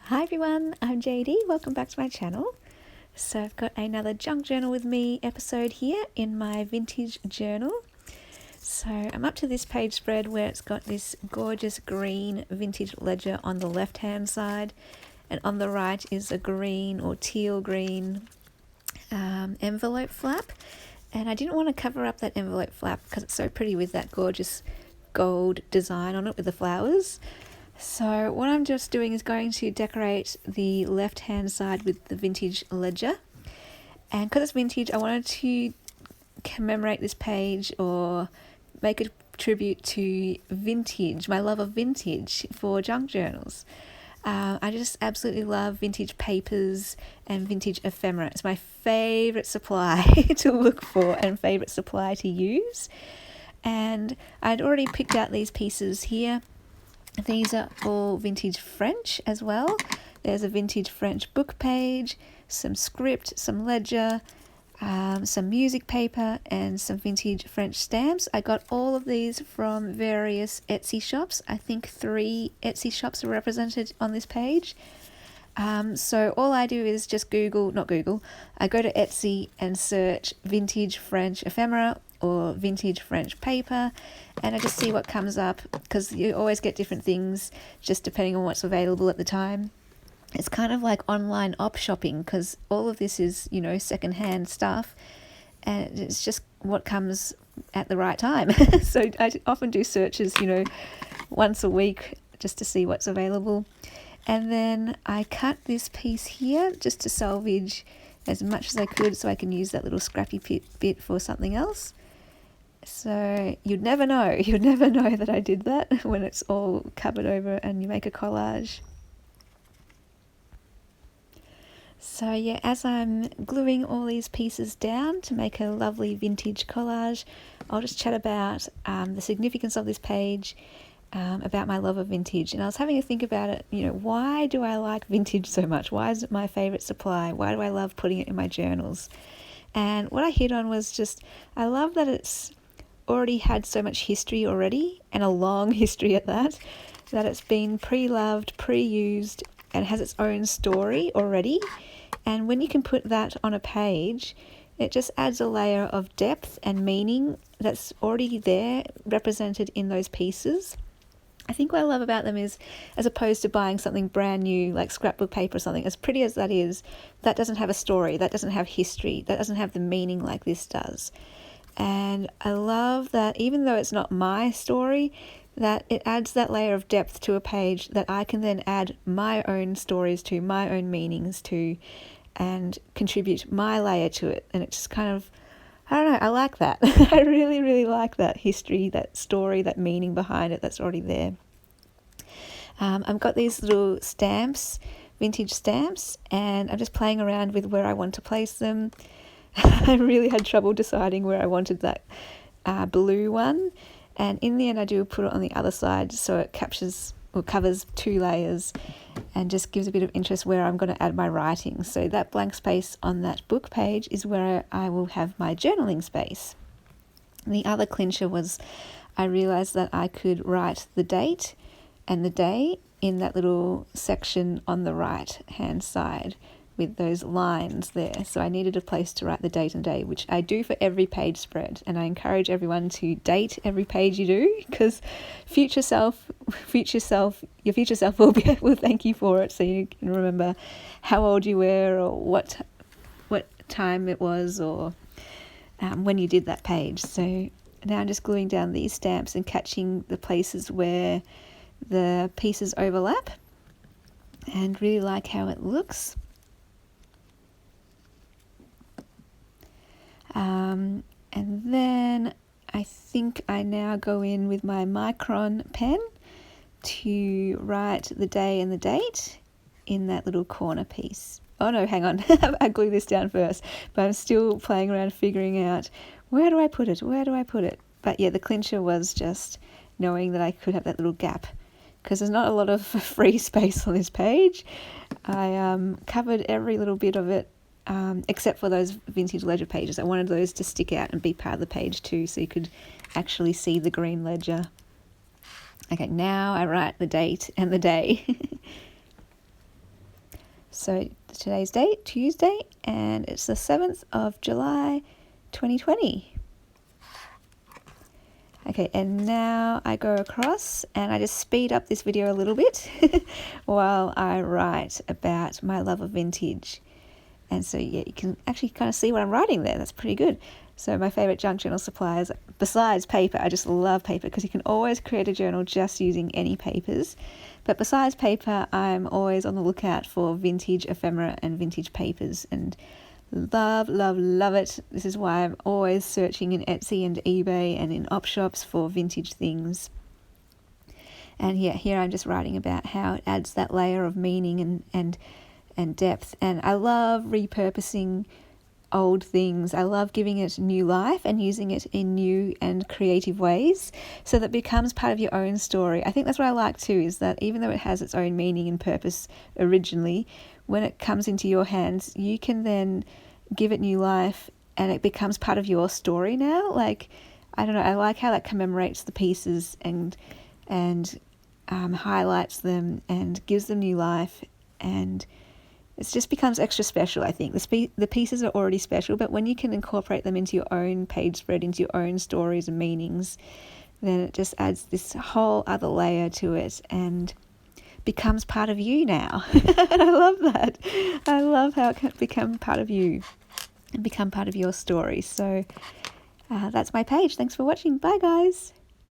Hi everyone, I'm JD. Welcome back to my channel. So I've got another junk journal with me episode here in my vintage journal. So I'm up to this page spread where it's got this gorgeous green vintage ledger on the left hand side, and on the right is a green or teal green envelope flap. And I didn't want to cover up that envelope flap because it's so pretty with that gorgeous gold design on it with the flowers. So what I'm just doing is going to decorate the left hand side with the vintage ledger, and because it's vintage I wanted to commemorate this page or make a tribute to vintage, my love of vintage for junk journals. I just absolutely love vintage papers and vintage ephemera. It's my favourite supply to look for and favourite supply to use, and I'd already picked out these pieces here. These are all vintage French as well. There's a vintage French book page, some script, some ledger, some music paper, and some vintage French stamps. I got all of these from various Etsy shops. I think 3 Etsy shops are represented on this page. So all I do is just I go to Etsy and search vintage French ephemera or vintage French paper, and I just see what comes up, because you always get different things just depending on what's available at the time. It's kind of like online op shopping, because all of this is, secondhand stuff, and it's just what comes at the right time. So I often do searches, once a week just to see what's available. And then I cut this piece here just to salvage as much as I could so I can use that little scrappy bit for something else. So you'd never know that I did that when it's all covered over and you make a collage. So yeah, as I'm gluing all these pieces down to make a lovely vintage collage, I'll just chat about the significance of this page, about my love of vintage. And I was having a think about it, why do I like vintage so much? Why is it my favourite supply? Why do I love putting it in my journals? And what I hit on was just, I love that it's already had so much history already, and a long history at that it's been pre-loved, pre-used, and has its own story already. And when you can put that on a page, it just adds a layer of depth and meaning that's already there, represented in those pieces. I think what I love about them is, as opposed to buying something brand new like scrapbook paper or something, as pretty as that is, that doesn't have a story, that doesn't have history, that doesn't have the meaning like this does. And I love that even though it's not my story, that it adds that layer of depth to a page that I can then add my own stories to, my own meanings to, and contribute my layer to it. And it just kind of, I don't know, I like that. I really, really like that history, that story, that meaning behind it that's already there. I've got these little stamps, vintage stamps, and I'm just playing around with where I want to place them. I really had trouble deciding where I wanted that blue one, and in the end I do put it on the other side so it covers 2 layers and just gives a bit of interest where I'm going to add my writing. So that blank space on that book page is where I will have my journaling space. And the other clincher was, I realised that I could write the date and the day in that little section on the right hand side with those lines there. So I needed a place to write the date and day, which I do for every page spread, and I encourage everyone to date every page you do, because your future self will thank you for it, so you can remember how old you were or what time it was, or when you did that page. So now I'm just gluing down these stamps and catching the places where the pieces overlap, and really like how it looks. And then I think I now go in with my micron pen to write the day and the date in that little corner piece. Oh no, hang on, I glue this down first, but I'm still playing around figuring out where do I put it? But yeah, the clincher was just knowing that I could have that little gap, because there's not a lot of free space on this page. I covered every little bit of it, except for those vintage ledger pages. I wanted those to stick out and be part of the page too, so you could actually see the green ledger. Okay, now I write the date and the day. So today's date, Tuesday, and it's the 7th of July 2020. Okay, and now I go across and I just speed up this video a little bit while I write about my love of vintage. And so yeah, you can actually kind of see what I'm writing there. That's pretty good. So my favourite junk journal supplies, besides paper, I just love paper because you can always create a journal just using any papers. But besides paper, I'm always on the lookout for vintage ephemera and vintage papers, and love, love, love it. This is why I'm always searching in Etsy and eBay and in op shops for vintage things. And yeah, here I'm just writing about how it adds that layer of meaning and depth. And I love repurposing old things. I love giving it new life and using it in new and creative ways so that it becomes part of your own story. I think that's what I like too, is that even though it has its own meaning and purpose originally, when it comes into your hands, you can then give it new life and it becomes part of your story now. Like, I don't know, I like how that commemorates the pieces and highlights them and gives them new life, and it just becomes extra special, I think. The pieces are already special, but when you can incorporate them into your own page spread, into your own stories and meanings, then it just adds this whole other layer to it and becomes part of you now. And I love that. I love how it can become part of you and become part of your story. So that's my page. Thanks for watching. Bye, guys.